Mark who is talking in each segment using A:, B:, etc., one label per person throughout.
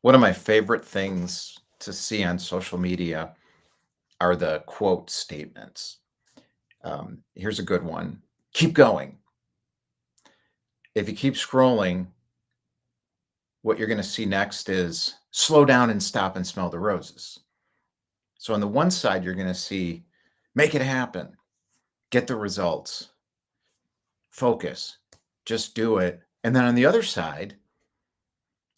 A: One of my favorite things to see on social media are the quote statements. Here's a good one. Keep going. If you keep scrolling, what you're going to see next is slow down and stop and smell the roses. So on the one side, you're going to see make it happen, get the results, focus, just do it. And then on the other side,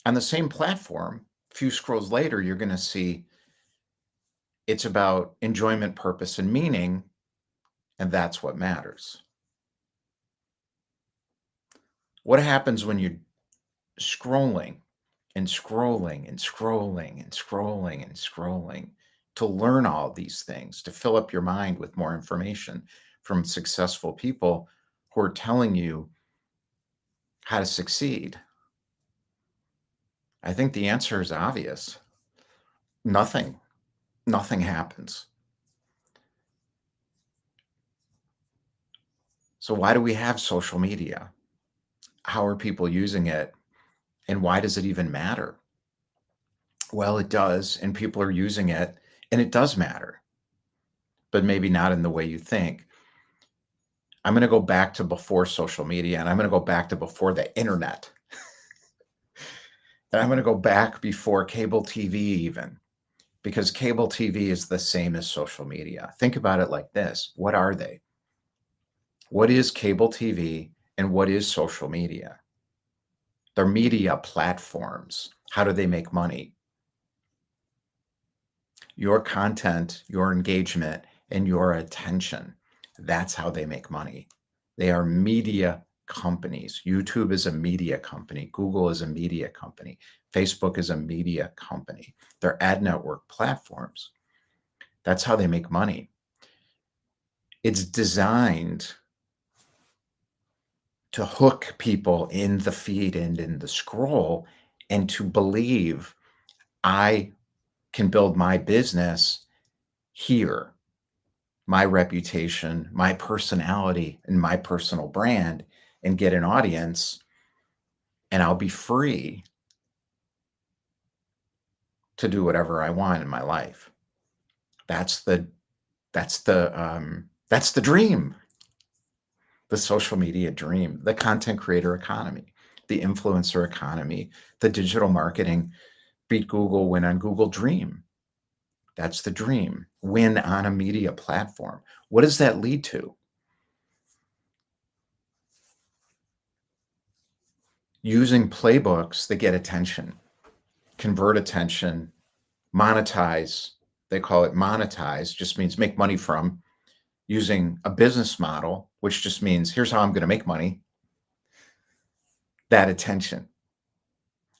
A: on the same platform, a few scrolls later, you're going to see it's about enjoyment, purpose, and meaning. And that's what matters. What happens when you're scrolling and scrolling and scrolling and scrolling and scrolling to learn all these things, to fill up your mind with more information from successful people who are telling you how to succeed? I think the answer is obvious. Nothing. Nothing happens. So why do we have social media? How are people using it? And why does it even matter? Well, it does, and people are using it, and it does matter, but maybe not in the way you think. I'm going to go back to before social media, and I'm going to go back to before the internet. And I'm going to go back before cable TV even, because cable TV is the same as social media. Think about it like this. What are they? What is cable TV and what is social media? They're media platforms. How do they make money? Your content, your engagement, and your attention. That's how they make money. They are media companies. YouTube is a media company. Google is a media company. Facebook is a media company. They're ad network platforms. That's how they make money. It's designed to hook people in the feed and in the scroll and to believe I can build my business here, my reputation, my personality, and my personal brand, and get an audience, and I'll be free to do whatever I want in my life. That's the dream, the social media dream, the content creator economy, the influencer economy, the digital marketing beat Google, win on Google dream. That's the dream. Win on a media platform. What does that lead to? Using playbooks that get attention, convert attention, monetize. They call it monetize, just means make money from, using a business model, which just means here's how I'm going to make money. That attention.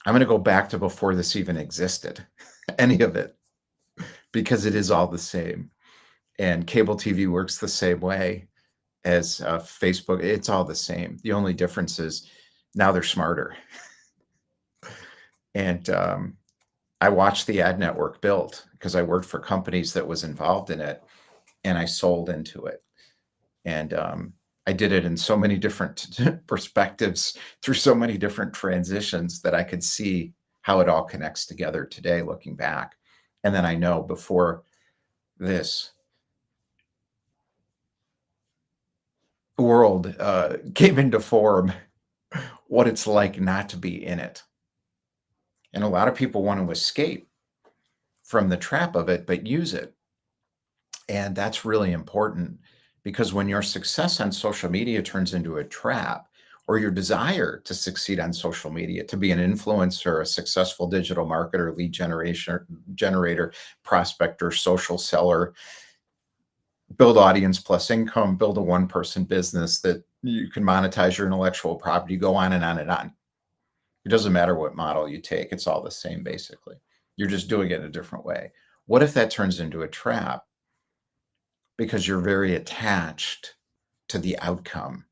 A: I'm going to go back to before this even existed, any of it, because it is all the same. And cable TV works the same way as Facebook. It's all the same. The only difference is now they're smarter. And I watched the ad network build because I worked for companies that was involved in it, and I sold into it. And I did it in so many different perspectives through so many different transitions that I could see how it all connects together today, looking back. And then I know before this world came into form, what it's like not to be in it. And a lot of people want to escape from the trap of it, but use it. And that's really important, because when your success on social media turns into a trap, or your desire to succeed on social media, to be an influencer, a successful digital marketer, lead generator, prospector, social seller, build audience plus income, build a one-person business that you can monetize your intellectual property, go on and on and on. It doesn't matter what model you take. It's all the same, basically. You're just doing it a different way. What if that turns into a trap because you're very attached to the outcome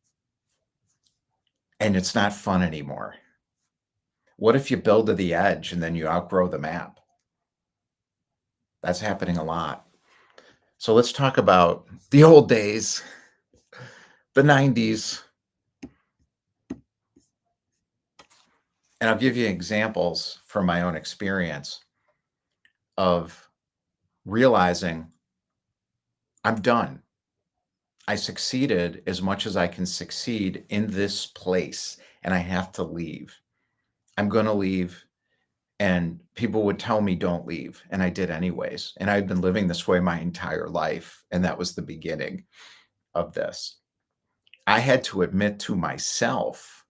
A: and it's not fun anymore? What if you build to the edge and then you outgrow the map? That's happening a lot. So let's talk about the old days, the 90s. And I'll give you examples from my own experience of realizing I'm done. I succeeded as much as I can succeed in this place, and I have to leave. I'm going to leave. And people would tell me, don't leave. And I did anyways. And I'd been living this way my entire life. And that was the beginning of this. I had to admit to myself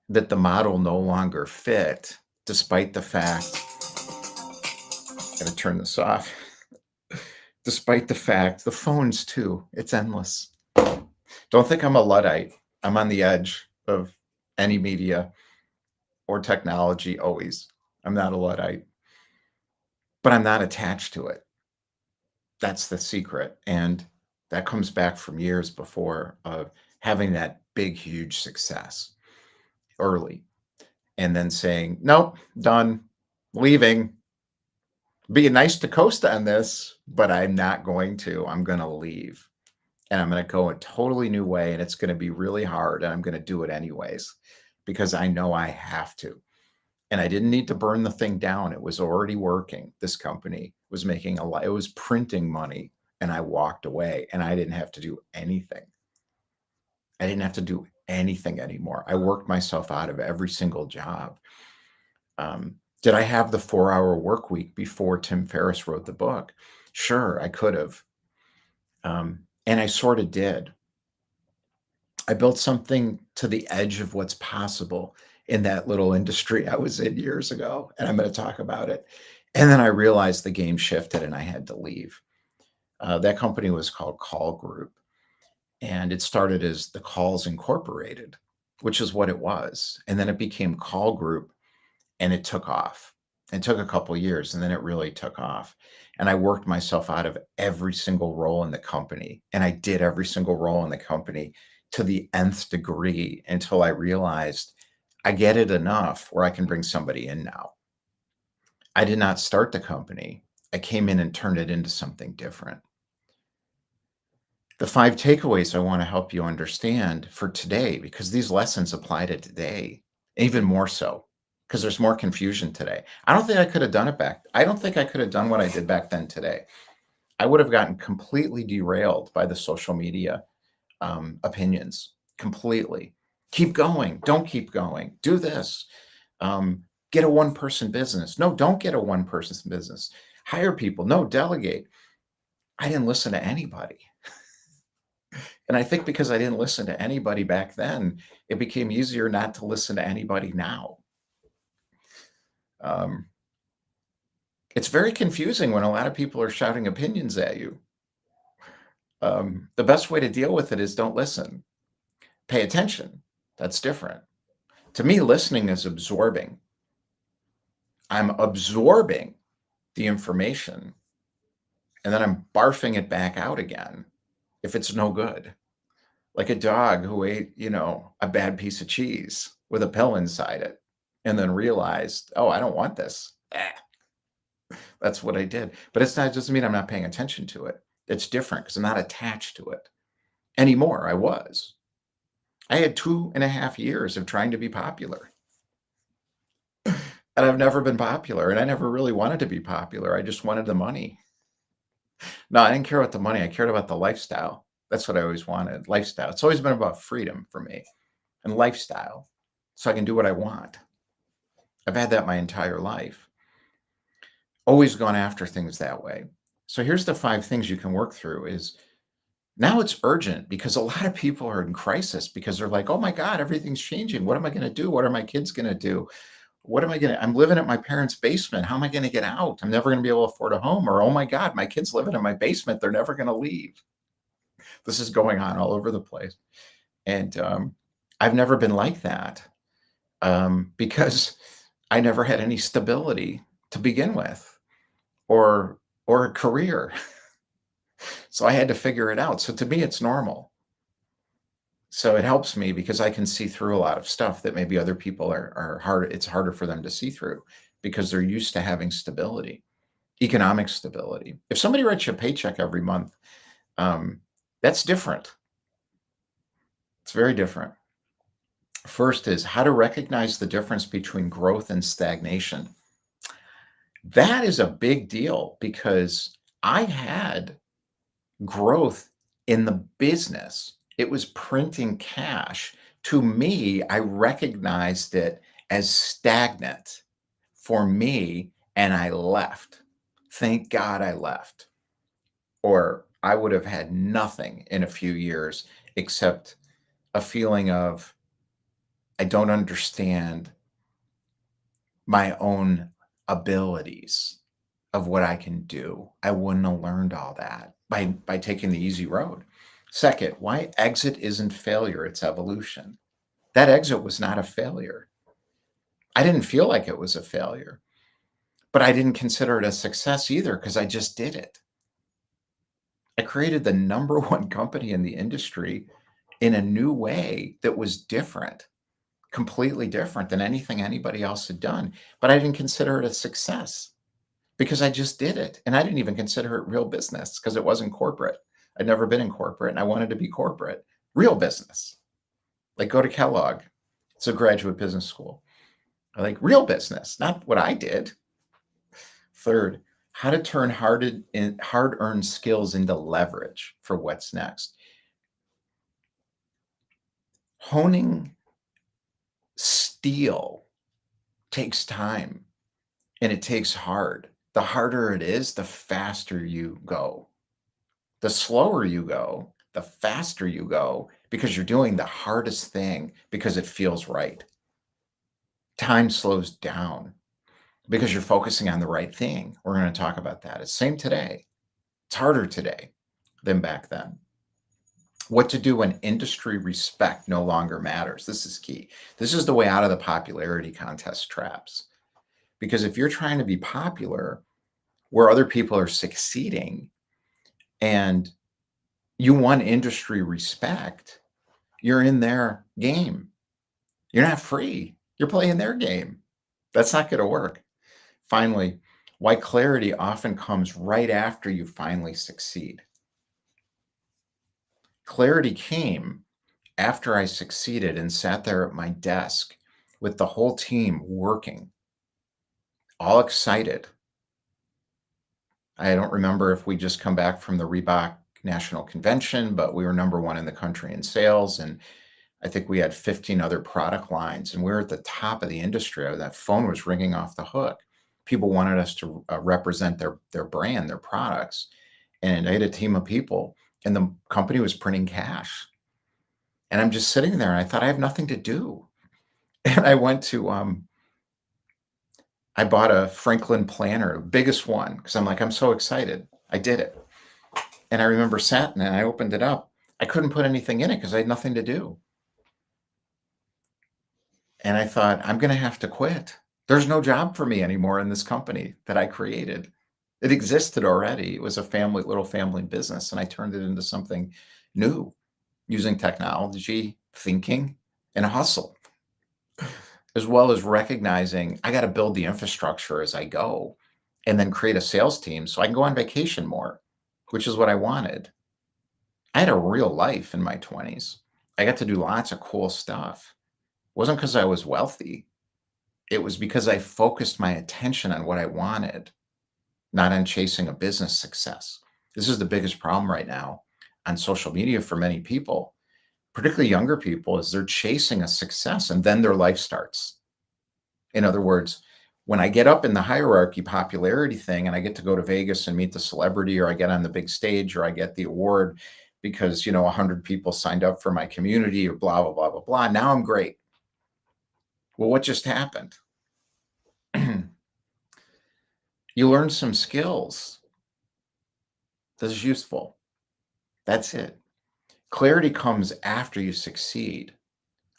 A: that the model no longer fit, despite the fact, I'm going to turn this off, despite the fact, the phones too, it's endless. Don't think I'm a Luddite. I'm on the edge of any media or technology always. I'm not a Luddite, but I'm not attached to it. That's the secret. And that comes back from years before of having that big, huge success early and then saying, nope, done, leaving. Being nice to Costa on this, but I'm not going to. I'm going to leave. And I'm going to go a totally new way. And it's going to be really hard. And I'm going to do it anyways because I know I have to. And I didn't need to burn the thing down. It was already working. This company was making a lot, it was printing money. And I walked away and I didn't have to do anything. I didn't have to do anything anymore. I worked myself out of every single job. Did I have the 4-hour work week before Tim Ferriss wrote the book? Sure, I could have. And I sort of did. I built something to the edge of what's possible in that little industry I was in years ago. And I'm going to talk about it. And then I realized the game shifted and I had to leave. That company was called Kaul Group. And it started as the Calls Incorporated, which is what it was. And then it became Kaul Group and it took off. It took a couple years and then it really took off. And I worked myself out of every single role in the company. And I did every single role in the company to the nth degree until I realized I get it enough where I can bring somebody in now. I did not start the company. I came in and turned it into something different. The 5 takeaways I want to help you understand for today, because these lessons apply to today, even more so, because there's more confusion today. I don't think I could have done it back. I don't think I could have done what I did back then today. I would have gotten completely derailed by the social media opinions, completely. Keep going. Don't keep going. Do this. Get a one-person business. No, don't get a one-person business. Hire people. No, delegate. I didn't listen to anybody. And I think because I didn't listen to anybody back then, it became easier not to listen to anybody now. Um, it's very confusing when a lot of people are shouting opinions at you. The best way to deal with it is don't listen. Pay attention. That's different. To me, listening is absorbing. I'm absorbing the information and then I'm barfing it back out again if it's no good. Like a dog who ate, a bad piece of cheese with a pill inside it and then realized, oh, I don't want this. That's what I did. But it's not, it doesn't mean I'm not paying attention to it. It's different because I'm not attached to it anymore. I was. I had 2.5 years of trying to be popular. And I've never been popular. And I never really wanted to be popular. I just wanted the money. No, I didn't care about the money. I cared about the lifestyle. That's what I always wanted. Lifestyle. It's always been about freedom for me and lifestyle. So I can do what I want. I've had that my entire life. Always gone after things that way. So here's the 5 things you can work through is now it's urgent because a lot of people are in crisis because they're like, oh my God, everything's changing. What am I going to do? What are my kids going to do? What am I going to, I'm living at my parents' basement. How am I going to get out? I'm never going to be able to afford a home. Or, oh my God, my kids living in my basement. They're never going to leave. This is going on all over the place. And I've never been like that because I never had any stability to begin with or a career. So I had to figure it out. So to me, it's normal. So it helps me because I can see through a lot of stuff that maybe other people are hard. It's harder for them to see through because they're used to having stability, economic stability. If somebody writes you a paycheck every month, that's different. It's very different. First is how to recognize the difference between growth and stagnation. That is a big deal because I had growth in the business. It was printing cash. To me, I recognized it as stagnant for me, and I left. Thank God I left, or I would have had nothing in a few years except a feeling of I don't understand my own abilities of what I can do. I wouldn't have learned all that by taking the easy road. Second, why exit isn't failure, it's evolution. That exit was not a failure. I didn't feel like it was a failure, but I didn't consider it a success either because I just did it. I created the number one company in the industry in a new way that was different, completely different than anything anybody else had done. But I didn't consider it a success because I just did it. And I didn't even consider it real business because it wasn't corporate. I'd never been in corporate and I wanted to be corporate, real business. Like go to Kellogg. It's a graduate business school. I like real business, not what I did. Third, how to turn hard-earned skills into leverage for what's next. Honing steel takes time and it takes hard. The harder it is, the faster you go. The slower you go, the faster you go because you're doing the hardest thing because it feels right. Time slows down because you're focusing on the right thing. We're going to talk about that. It's same today. It's harder today than back then. What to do when industry respect no longer matters. This is key. This is the way out of the popularity contest traps. Because if you're trying to be popular where other people are succeeding and you want industry respect, you're in their game. You're not free. You're playing their game. That's not going to work. Finally, why clarity often comes right after you finally succeed. Clarity came after I succeeded and sat there at my desk with the whole team working, all excited. I don't remember if we just come back from the Reebok National Convention, but we were number one in the country in sales. And I think we had 15 other product lines, and we were at the top of the industry. That phone was ringing off the hook. People wanted us to represent their brand, their products. And I had a team of people, and the company was printing cash. And I'm just sitting there, and I thought, I have nothing to do. And I went to, I bought a Franklin planner, biggest one, because I'm like, I'm so excited. I did it. And I remember sat and I opened it up. I couldn't put anything in it because I had nothing to do. And I thought, I'm going to have to quit. There's no job for me anymore in this company that I created. It existed already. It was a little family business, and I turned it into something new using technology, thinking, and hustle, as well as recognizing I got to build the infrastructure as I go and then create a sales team so I can go on vacation more, which is what I wanted. I had a real life in my 20s. I got to do lots of cool stuff. It wasn't because I was wealthy. It was because I focused my attention on what I wanted, not on chasing a business success. This is the biggest problem right now on social media for many people, particularly younger people, is they're chasing a success and then their life starts. In other words, when I get up in the hierarchy popularity thing and I get to go to Vegas and meet the celebrity, or I get on the big stage, or I get the award because, 100 people signed up for my community, or blah, blah, blah, blah, blah. Now I'm great. Well, what just happened? You learn some skills. This is useful. That's it. Clarity comes after you succeed.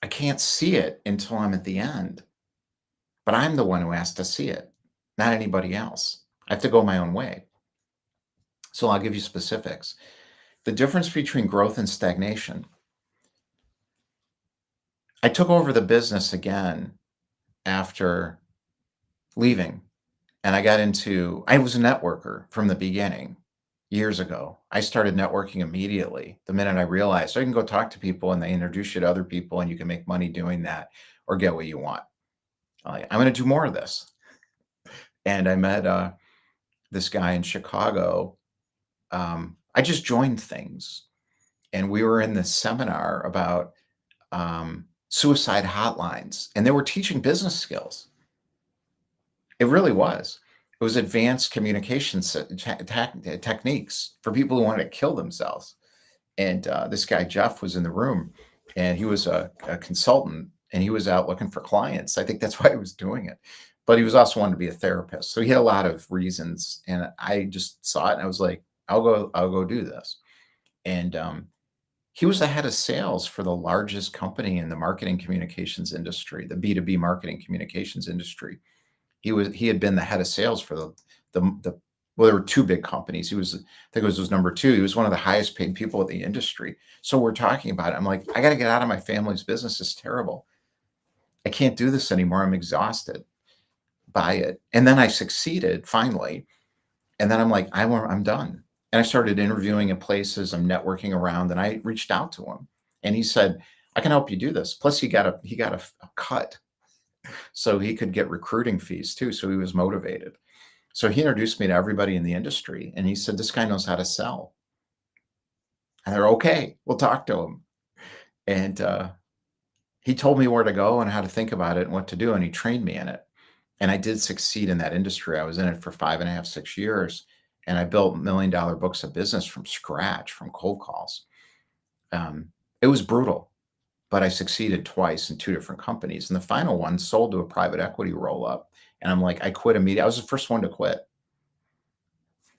A: I can't see it until I'm at the end, but I'm the one who has to see it, not anybody else. I have to go my own way. So I'll give you specifics. The difference between growth and stagnation. I took over the business again after leaving, and I was a networker from the beginning. years ago. I started networking immediately. The minute I realized I can go talk to people and they introduce you to other people and you can make money doing that or get what you want. I'm going to do more of this. And I met this guy in Chicago. I just joined things, and we were in this seminar about suicide hotlines, and they were teaching business skills. It really was. It was advanced communication techniques for people who wanted to kill themselves. And this guy Jeff was in the room, and he was a consultant, and he was out looking for clients. I think that's why he was doing it. But he was also wanting to be a therapist, so he had a lot of reasons. And I just saw it, and I was like, I'll go do this. And he was the head of sales for the largest company in the marketing communications industry, the B2B marketing communications industry. He had been the head of sales for the well, there were two big companies. He was, I think it was number two. He was one of the highest paid people in the industry. So we're talking about it. I'm like, I got to get out of my family's business. It's terrible. I can't do this anymore. I'm exhausted by it. And then I succeeded finally. And then I'm like, I'm done. And I started interviewing in places. I'm networking around, and I reached out to him, and he said, I can help you do this. Plus, he got a cut, so he could get recruiting fees too. So he was motivated. So he introduced me to everybody in the industry, and he said, this guy knows how to sell. And they're okay. We'll talk to him. And he told me where to go and how to think about it and what to do, and he trained me in it. And I did succeed in that industry. I was in it for 5.5, 6 years, and I built $1 million books of business from scratch, from cold calls. It was brutal, but I succeeded twice in two different companies. And the final one sold to a private equity roll up. And I'm like, I quit immediately. I was the first one to quit.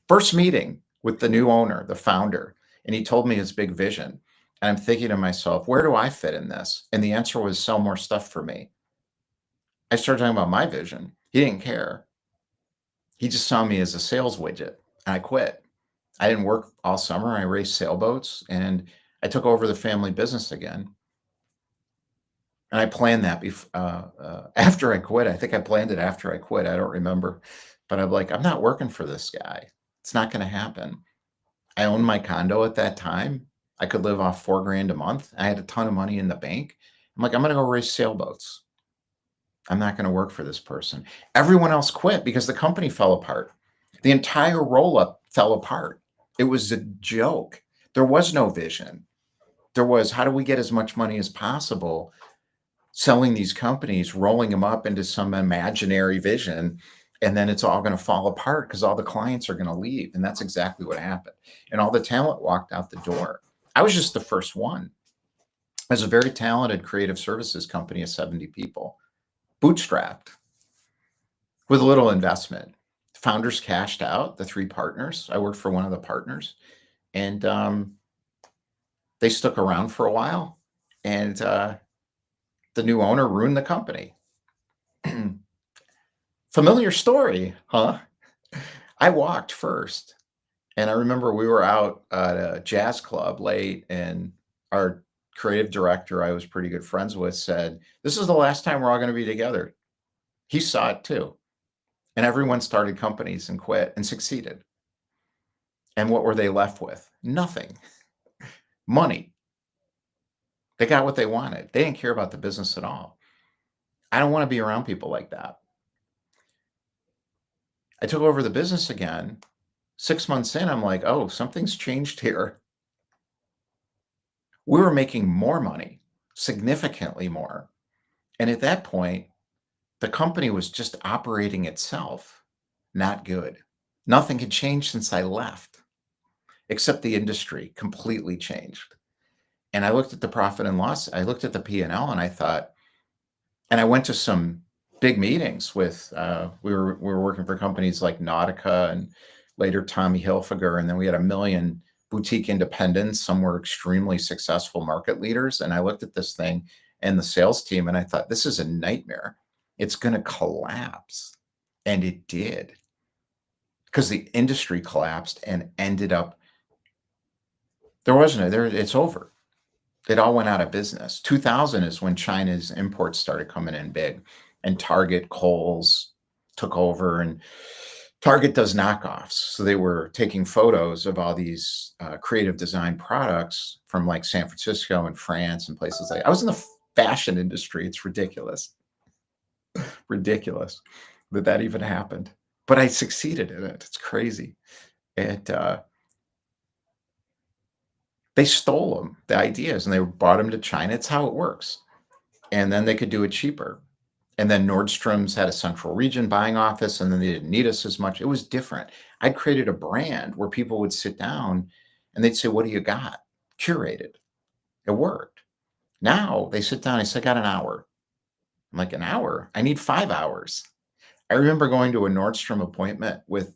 A: First meeting with the new owner, the founder, and he told me his big vision. And I'm thinking to myself, where do I fit in this? And the answer was sell more stuff for me. I started talking about my vision. He didn't care. He just saw me as a sales widget, and I quit. I didn't work all summer. I raced sailboats, and I took over the family business again. And I planned that after I quit. I think I planned it after I quit. I don't remember. But I'm like, I'm not working for this guy. It's not going to happen. I owned my condo at that time. I could live off 4 grand a month. I had a ton of money in the bank. I'm like, I'm going to go race sailboats. I'm not going to work for this person. Everyone else quit because the company fell apart. The entire roll up fell apart. It was a joke. There was no vision. There was, how do we get as much money as possible selling these companies, rolling them up into some imaginary vision, and then it's all going to fall apart because all the clients are going to leave. And that's exactly what happened. And all the talent walked out the door. I was just the first one. It was a very talented creative services company of 70 people, bootstrapped with a little investment. Founders cashed out, the three partners. I worked for one of the partners, and they stuck around for a while, and the new owner ruined the company. Familiar story, huh? I walked first, and I remember we were out at a jazz club late, and our creative director, I was pretty good friends with, said, this is the last time we're all going to be together. He saw it too. And everyone started companies and quit and succeeded. And what were they left with? Nothing. Money. They got what they wanted. They didn't care about the business at all. I don't want to be around people like that. I took over the business again. 6 months in, I'm like, oh, something's changed here. We were making more money, significantly more. And at that point, the company was just operating itself. Not good. Nothing had changed since I left, except the industry completely changed. And I looked at the profit and loss. I looked at the P&L, and I thought, and I went to some big meetings with, we were working for companies like Nautica and later Tommy Hilfiger. And then we had 1 million boutique independents. Some were extremely successful market leaders. And I looked at this thing and the sales team, and I thought, this is a nightmare. It's going to collapse. And it did, because the industry collapsed and ended up, it's over. It all went out of business. 2000 is when China's imports started coming in big, and Target, Kohl's took over, and Target does knockoffs. So they were taking photos of all these creative design products from like San Francisco and France and places like I was in the fashion industry. It's ridiculous, ridiculous that even happened. But I succeeded in it. It's crazy. It They stole them, the ideas, and they brought them to China. It's how it works. And then they could do it cheaper. And then Nordstrom's had a central region buying office, and then they didn't need us as much. It was different. I'd created a brand where people would sit down and they'd say, "What do you got?" Curated. It worked. Now they sit down, I say, "I got an hour." I'm like, "An hour? I need 5 hours." I remember going to a Nordstrom appointment with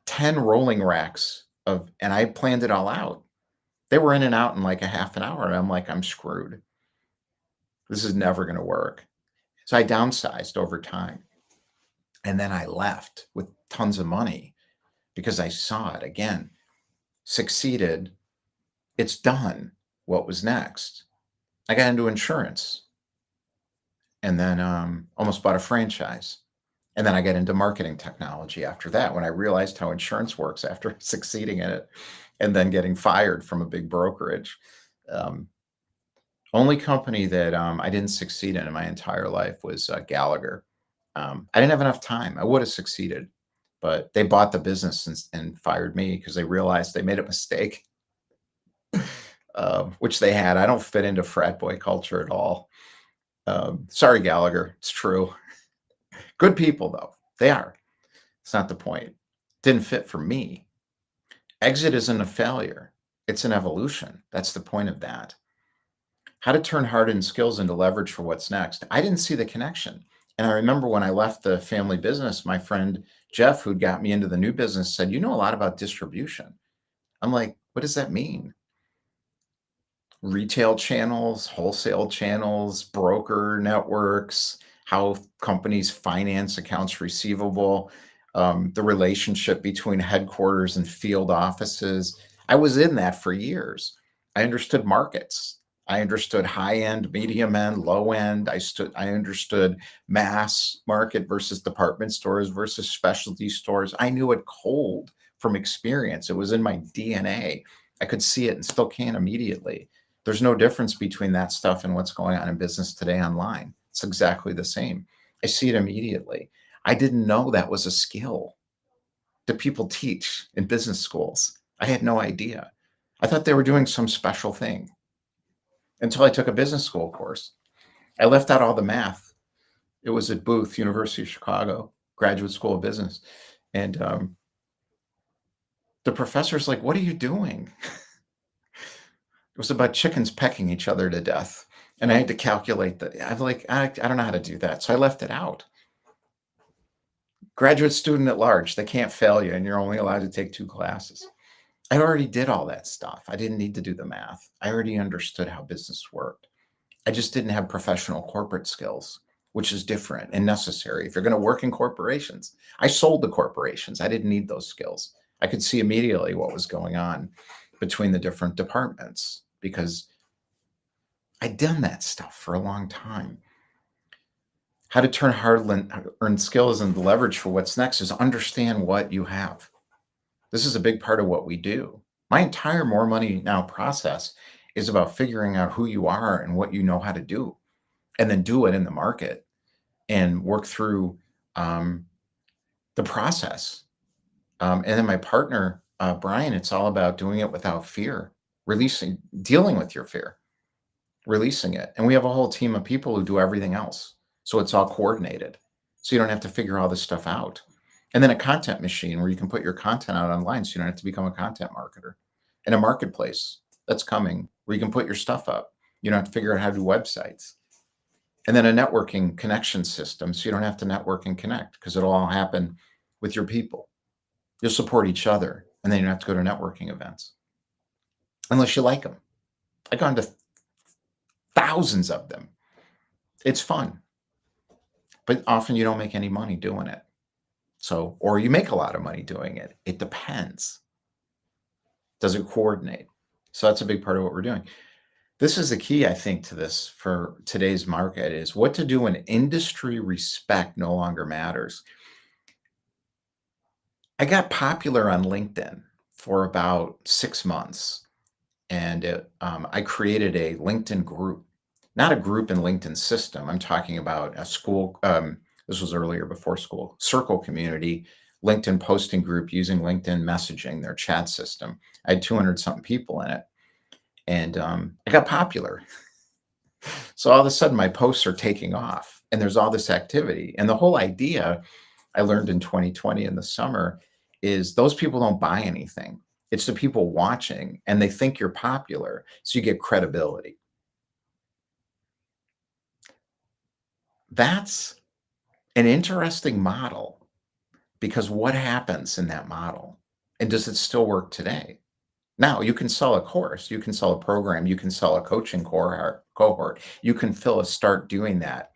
A: 10 rolling racks and I planned it all out. They were in and out in like a half an hour. And I'm like, I'm screwed. This is never going to work. So I downsized over time. And then I left with tons of money because I saw it again. Succeeded. It's done. What was next? I got into insurance and then almost bought a franchise. And then I got into marketing technology after that when I realized how insurance works after succeeding in it and then getting fired from a big brokerage. Um, Only company that I didn't succeed in my entire life was Gallagher. I didn't have enough time. I would have succeeded, but they bought the business and fired me because they realized they made a mistake, which they had. I don't fit into frat boy culture at all. Sorry, Gallagher. It's true. Good people, though. They are. It's not the point. Didn't fit for me. Exit isn't a failure. It's an evolution. That's the point of that. How to turn hardened skills into leverage for what's next. I didn't see the connection. And I remember when I left the family business, my friend Jeff, who got me into the new business, said, "You know a lot about distribution." I'm like, "What does that mean?" Retail channels, wholesale channels, broker networks, how companies finance accounts receivable, the relationship between headquarters and field offices. I was in that for years. I understood markets. I understood high end, medium end, low end. I understood mass market versus department stores versus specialty stores. I knew it cold from experience. It was in my DNA. I could see it and still can immediately. There's no difference between that stuff and what's going on in business today online. It's exactly the same. I see it immediately. I didn't know that was a skill that people teach in business schools. I had no idea. I thought they were doing some special thing until I took a business school course. I left out all the math. It was at Booth, University of Chicago, Graduate School of Business. And the professor's like, "What are you doing?" It was about chickens pecking each other to death. And I had to calculate that. I'm like, I don't know how to do that. So I left it out. Graduate student at large, they can't fail you, and you're only allowed to take 2 classes. I already did all that stuff. I didn't need to do the math. I already understood how business worked. I just didn't have professional corporate skills, which is different and necessary if you're going to work in corporations. I sold to corporations. I didn't need those skills. I could see immediately what was going on between the different departments because I'd done that stuff for a long time. How to turn hard-earned skills into leverage for what's next is understand what you have. This is a big part of what we do. My entire More Money Now process is about figuring out who you are and what you know how to do, and then do it in the market and work through the process. And then my partner, Brian, it's all about doing it without fear, dealing with your fear, releasing it. And we have a whole team of people who do everything else. So it's all coordinated. So you don't have to figure all this stuff out. And then a content machine where you can put your content out online so you don't have to become a content marketer. And a marketplace that's coming where you can put your stuff up. You don't have to figure out how to do websites. And then a networking connection system so you don't have to network and connect because it'll all happen with your people. You'll support each other and then you don't have to go to networking events unless you like them. I've gone to thousands of them. It's fun, but often you don't make any money doing it. So, or you make a lot of money doing it. It depends. Does it coordinate? So that's a big part of what we're doing. This is the key, I think, to this for today's market is what to do when industry respect no longer matters. I got popular on LinkedIn for about 6 months, and I created a LinkedIn group. Not a group in LinkedIn system, I'm talking about a school, this was earlier before school, circle community, LinkedIn posting group using LinkedIn messaging, their chat system. I had 200 something people in it, and, I got popular. So all of a sudden, my posts are taking off, and there's all this activity, and the whole idea I learned in 2020 in the summer is those people don't buy anything. It's the people watching, and they think you're popular, so you get credibility. That's an interesting model because what happens in that model? And does it still work today? Now, you can sell a course, you can sell a program, you can sell a coaching cohort. You can start doing that,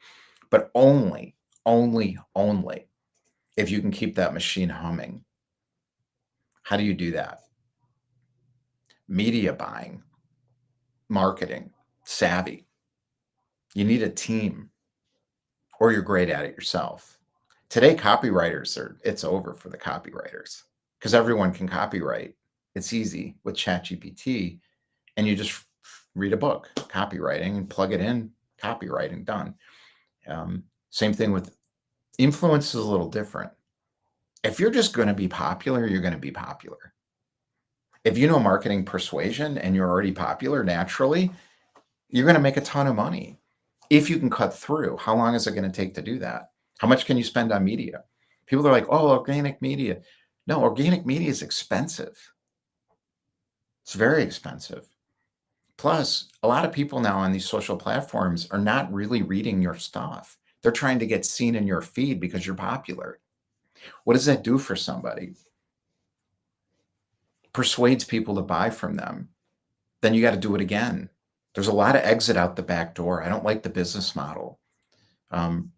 A: but only if you can keep that machine humming. How do you do that? Media buying, marketing, savvy. You need a team or you're great at it yourself. Today, copywriters it's over for the copywriters because everyone can copyright. It's easy with ChatGPT, and you just read a book, copywriting, and plug it in, copywriting, done. Same thing with influence is a little different. If you're just going to be popular, you're going to be popular. If you know marketing persuasion and you're already popular naturally, you're going to make a ton of money if you can cut through. How long is it going to take to do that? How much can you spend on media? People are like, oh, organic media. No, organic media is expensive. It's very expensive. Plus, a lot of people now on these social platforms are not really reading your stuff. They're trying to get seen in your feed because you're popular. What does that do for somebody? Persuades people to buy from them. Then you got to do it again. There's a lot of exit out the back door. I don't like the business model. Um,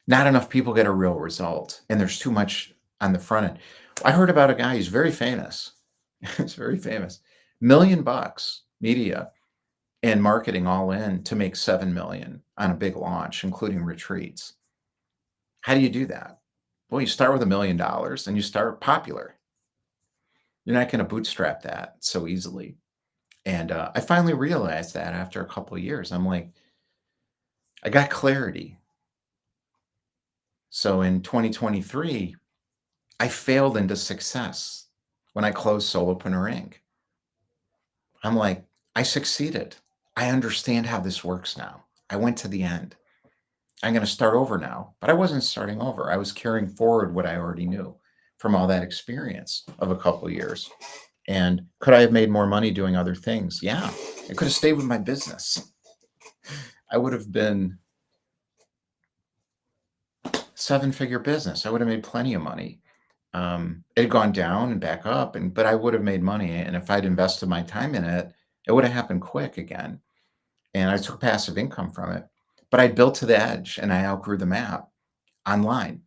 A: Not enough people get a real result, and there's too much on the front end. I heard about a guy, he's very famous. He's very famous. $1,000,000 media and marketing all in to make 7,000,000 on a big launch, including retreats. How do you do that? Well, you start with $1,000,000 and you start popular. You're not going to bootstrap that so easily. And I finally realized that after a couple of years, I'm like, I got clarity. So in 2023, I failed into success when I closed Solopreneur Inc. I'm like, I succeeded. I understand how this works now. I went to the end. I'm going to start over now. But I wasn't starting over. I was carrying forward what I already knew from all that experience of a couple of years. And could I have made more money doing other things? Yeah. I could have stayed with my business. I would have been seven-figure business. I would have made plenty of money. It had gone down and back up, but I would have made money. And if I'd invested my time in it, it would have happened quick again. And I took passive income from it. But I built to the edge and I outgrew the map online.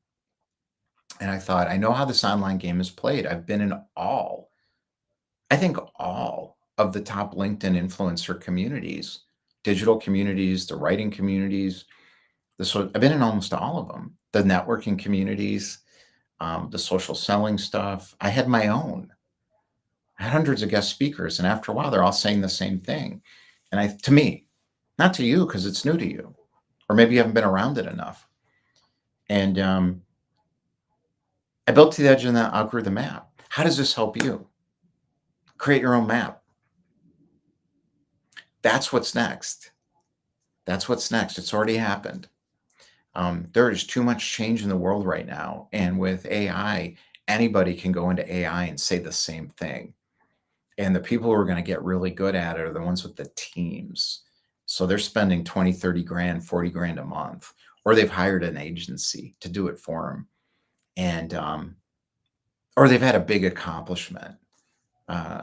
A: And I thought, I know how this online game is played. I've been in I think all of the top LinkedIn influencer communities, digital communities, the writing communities. I've been in almost all of them. The networking communities, the social selling stuff. I had my own. I had hundreds of guest speakers, and after a while, they're all saying the same thing. And to me, not to you because it's new to you, or maybe you haven't been around it enough. And I built to the edge and then outgrew the map. How does this help you? Create your own map. That's what's next. That's what's next. It's already happened. There is too much change in the world right now. And with AI, anybody can go into AI and say the same thing. And the people who are going to get really good at it are the ones with the teams. So they're spending 20, 30 grand, 40 grand a month, or they've hired an agency to do it for them. And, or they've had a big accomplishment.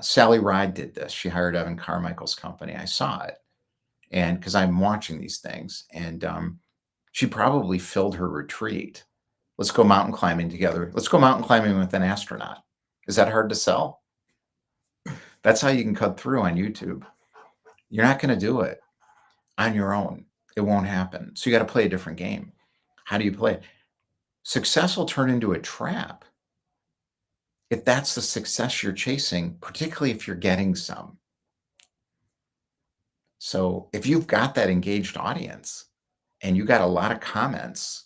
A: Sally Ride did this. She hired Evan Carmichael's company. I saw it. And because I'm watching these things, and she probably filled her retreat. Let's go mountain climbing together. Let's go mountain climbing with an astronaut. Is that hard to sell? That's how you can cut through on YouTube. You're not going to do it on your own. It won't happen. So you got to play a different game. How do you play it? Success will turn into a trap if that's the success you're chasing, particularly if you're getting some. So if you've got that engaged audience and you got a lot of comments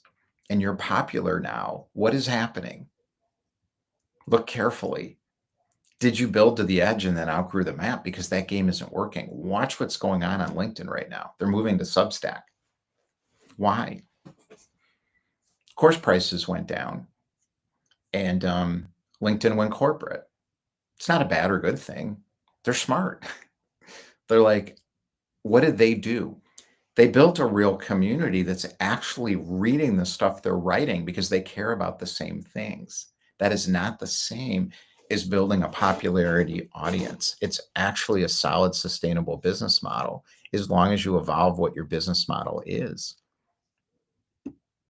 A: and you're popular now, what is happening? Look carefully. Did you build to the edge and then outgrew the map because that game isn't working? Watch what's going on LinkedIn right now. They're moving to Substack. Why? Course prices went down and LinkedIn went corporate. It's not a bad or good thing. They're smart. They're like, what did they do? They built a real community that's actually reading the stuff they're writing because they care about the same things. That is not the same as building a popularity audience. It's actually a solid, sustainable business model as long as you evolve what your business model is.